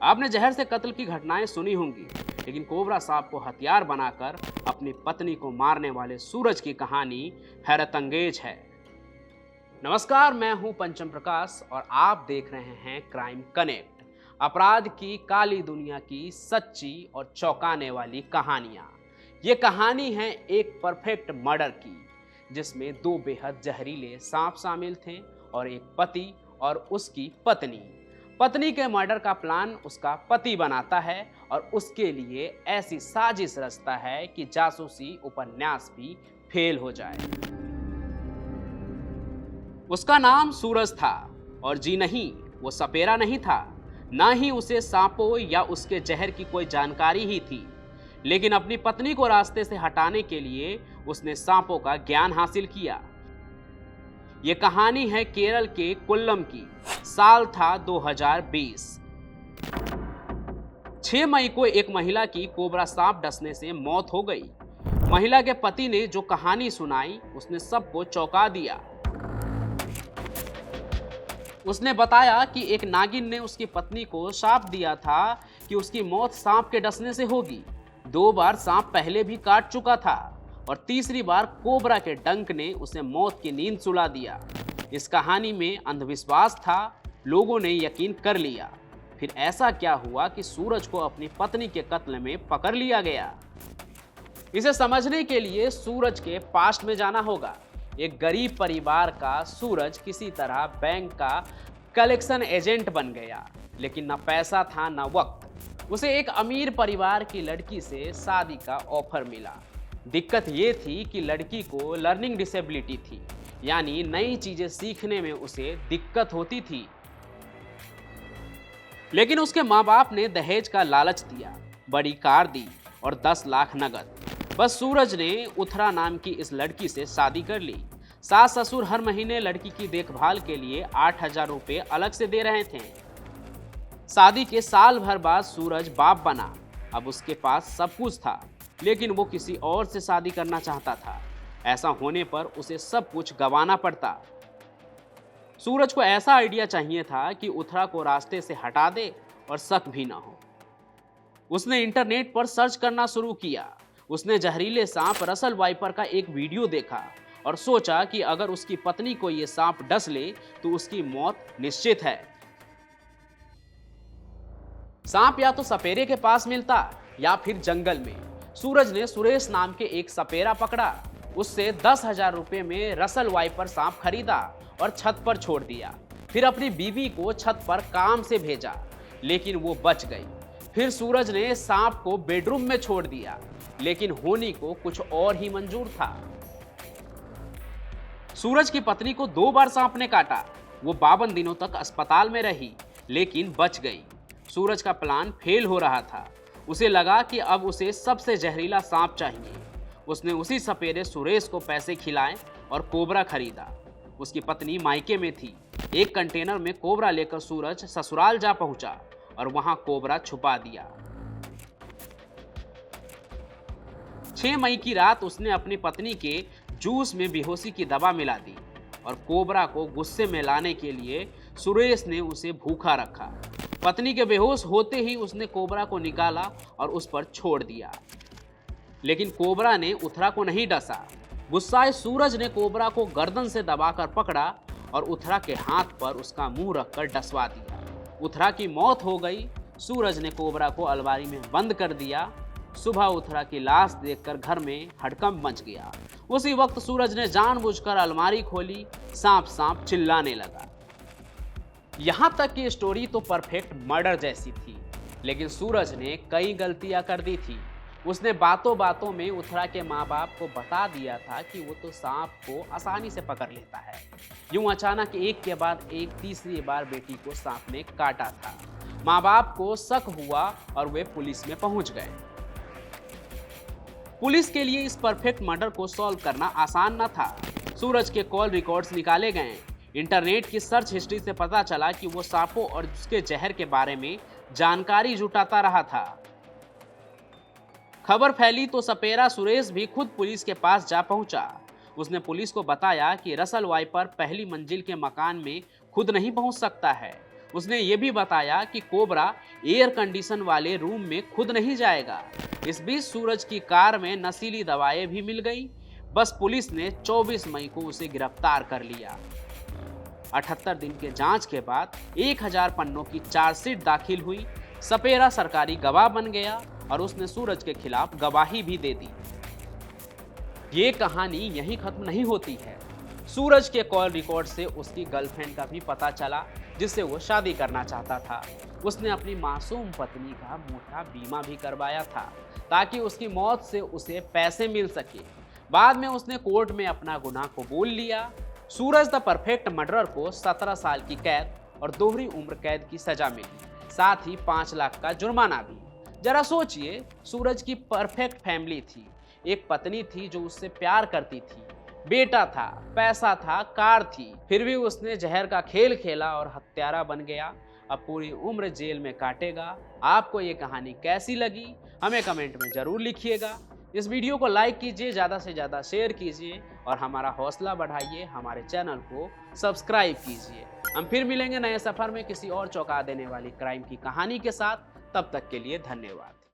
आपने जहर से कत्ल की घटनाएं सुनी होंगी, लेकिन कोबरा सांप को हथियार बनाकर अपनी पत्नी को मारने वाले सूरज की कहानी हैरतअंगेज है। नमस्कार, मैं हूं पंचम प्रकाश और आप देख रहे हैं क्राइम कनेक्ट, अपराध की काली दुनिया की सच्ची और चौंकाने वाली कहानियां। ये कहानी है एक परफेक्ट मर्डर की, जिसमें दो बेहद जहरीले सांप शामिल थे और एक पति और उसकी पत्नी। पत्नी के मर्डर का प्लान उसका पति बनाता है और उसके लिए ऐसी साजिश रचता है कि जासूसी उपन्यास भी फेल हो जाए। उसका नाम सूरज था और जी नहीं, वो सपेरा नहीं था, ना ही उसे सांपों या उसके जहर की कोई जानकारी ही थी। लेकिन अपनी पत्नी को रास्ते से हटाने के लिए उसने सांपों का ज्ञान हासिल किया। ये कहानी है केरल के कोल्लम की। साल था 2020। 6 मई को एक महिला की कोबरा सांप डसने से मौत हो गई। महिला के पति ने जो कहानी सुनाई उसने सबको चौंका दिया। उसने बताया कि एक नागिन ने उसकी पत्नी को शाप दिया था कि उसकी मौत सांप के डसने से होगी। 2 बार सांप पहले भी काट चुका था और तीसरी बार कोबरा के डंक ने उसे मौत की नींद सुला दिया। इस कहानी में अंधविश्वास था, लोगों ने यकीन कर लिया। फिर ऐसा क्या हुआ कि सूरज को अपनी पत्नी के कत्ल में पकड़ लिया गया? इसे समझने के लिए सूरज के पास्ट में जाना होगा। एक गरीब परिवार का सूरज किसी तरह बैंक का कलेक्शन एजेंट बन गया, लेकिन न पैसा था न वक्त। उसे एक अमीर परिवार की लड़की से शादी का ऑफर मिला। दिक्कत ये थी कि लड़की को लर्निंग डिसेबिलिटी थी, यानी नई चीजें सीखने में उसे दिक्कत होती थी। लेकिन उसके माँ बाप ने दहेज का लालच दिया, बड़ी कार दी और 10 लाख नगद। बस सूरज ने उथरा नाम की इस लड़की से शादी कर ली। सास ससुर हर महीने लड़की की देखभाल के लिए 8,000 रुपये अलग से दे रहे थे। शादी के साल भर बाद सूरज बाप बना। अब उसके पास सब कुछ था, लेकिन वो किसी और से शादी करना चाहता था। ऐसा होने पर उसे सब कुछ गंवाना पड़ता। सूरज को ऐसा आइडिया चाहिए था कि उथरा को रास्ते से हटा दे और शक भी ना हो। उसने इंटरनेट पर सर्च करना शुरू किया। उसने जहरीले सांप रसल वाइपर का एक वीडियो देखा और सोचा कि अगर उसकी पत्नी को यह सांप डस ले तो उसकी मौत निश्चित है। सांप या तो सपेरे के पास मिलता या फिर जंगल में। सूरज ने सुरेश नाम के एक सपेरा पकड़ा। उससे 10,000 रुपये में रसल वाइपर सांप खरीदा और छत पर छोड़ दिया। फिर अपनी बीवी को छत पर काम से भेजा, लेकिन वो बच गई। फिर सूरज ने सांप को बेडरूम में छोड़ दिया, लेकिन होनी को कुछ और ही मंजूर था। सूरज की पत्नी को 2 बार सांप ने काटा। वो 52 दिनों तक अस्पताल में रही, लेकिन बच गई। सूरज का प्लान फेल हो रहा था। उसे लगा कि अब उसे सबसे जहरीला सांप चाहिए। उसने उसी सपेरे सुरेश को पैसे खिलाए और कोबरा खरीदा। उसकी पत्नी मायके में थी। एक कंटेनर में कोबरा लेकर सूरज ससुराल जा पहुंचा और वहां कोबरा छुपा दिया। 6 मई की रात उसने अपनी पत्नी के जूस में बेहोशी की दवा मिला दी और कोबरा को गुस्से में लाने के लिए सुरेश ने उसे भूखा रखा। पत्नी के बेहोश होते ही उसने कोबरा को निकाला और उस पर छोड़ दिया, लेकिन कोबरा ने उथरा को नहीं डसा। गुस्साए सूरज ने कोबरा को गर्दन से दबाकर पकड़ा और उथरा के हाथ पर उसका मुंह रखकर डसवा दिया। उथरा की मौत हो गई। सूरज ने कोबरा को अलमारी में बंद कर दिया। सुबह उथरा की लाश देखकर घर में हड़कंप मच गया। उसी वक्त सूरज ने जानबूझकर अलमारी खोली। सांप सांप चिल्लाने लगा। यहां तक कि स्टोरी तो परफेक्ट मर्डर जैसी थी, लेकिन सूरज ने कई गलतियां कर दी थी। उसने बातों बातों में उथरा के माँ बाप को बता दिया था कि वो तो सांप को आसानी से पकड़ लेता है। यूं अचानक एक के बाद एक तीसरी बार बेटी को सांप ने काटा था। माँ बाप को शक हुआ और वे पुलिस में पहुंच गए। पुलिस के लिए इस परफेक्ट मर्डर को सॉल्व करना आसान न था। सूरज के कॉल रिकॉर्ड्स निकाले गए। इंटरनेट की सर्च हिस्ट्री से पता चला कि वो सांपों और उसके जहर के बारे में जानकारी जुटाता रहा था। खबर फैली तो सपेरा सुरेश भी खुद पुलिस के पास जा पहुंचा। उसने पुलिस को बताया कि रसल वाइपर पहली मंजिल के मकान में खुद नहीं पहुंच सकता है। उसने ये भी बताया कि कोबरा एयर कंडीशन वाले रूम में खुद नहीं जाएगा। इस बीच सूरज की कार में नशीली दवाएं भी मिल गई। बस पुलिस ने 24 मई को उसे गिरफ्तार कर लिया। 78 दिन के जांच के बाद 1000 पन्नों की चार्जशीट दाखिल हुई। सपेरा सरकारी गवाह बन गया और उसने सूरज के खिलाफ गवाही भी दे दी। ये कहानी यहीं खत्म नहीं होती है। सूरज के कॉल रिकॉर्ड से उसकी गर्लफ्रेंड का भी पता चला, जिससे वो शादी करना चाहता था। उसने अपनी मासूम पत्नी का मोटा बीमा भी करवाया था ताकि उसकी मौत से उसे पैसे मिल सके। बाद में उसने कोर्ट में अपना गुनाह कबूल लिया। सूरज द परफेक्ट मर्डरर को 17 साल की कैद और दोहरी उम्र कैद की सजा मिली, साथ ही 5 लाख का जुर्माना भी। जरा सोचिए, सूरज की परफेक्ट फैमिली थी, एक पत्नी थी जो उससे प्यार करती थी, बेटा था, पैसा था, कार थी, फिर भी उसने जहर का खेल खेला और हत्यारा बन गया। अब पूरी उम्र जेल में काटेगा। आपको ये कहानी कैसी लगी हमें कमेंट में जरूर लिखिएगा। इस वीडियो को लाइक कीजिए, ज़्यादा से ज़्यादा शेयर कीजिए और हमारा हौसला बढ़ाइए। हमारे चैनल को सब्सक्राइब कीजिए। हम फिर मिलेंगे नए सफ़र में किसी और चौंका देने वाली क्राइम की कहानी के साथ। तब तक के लिए धन्यवाद।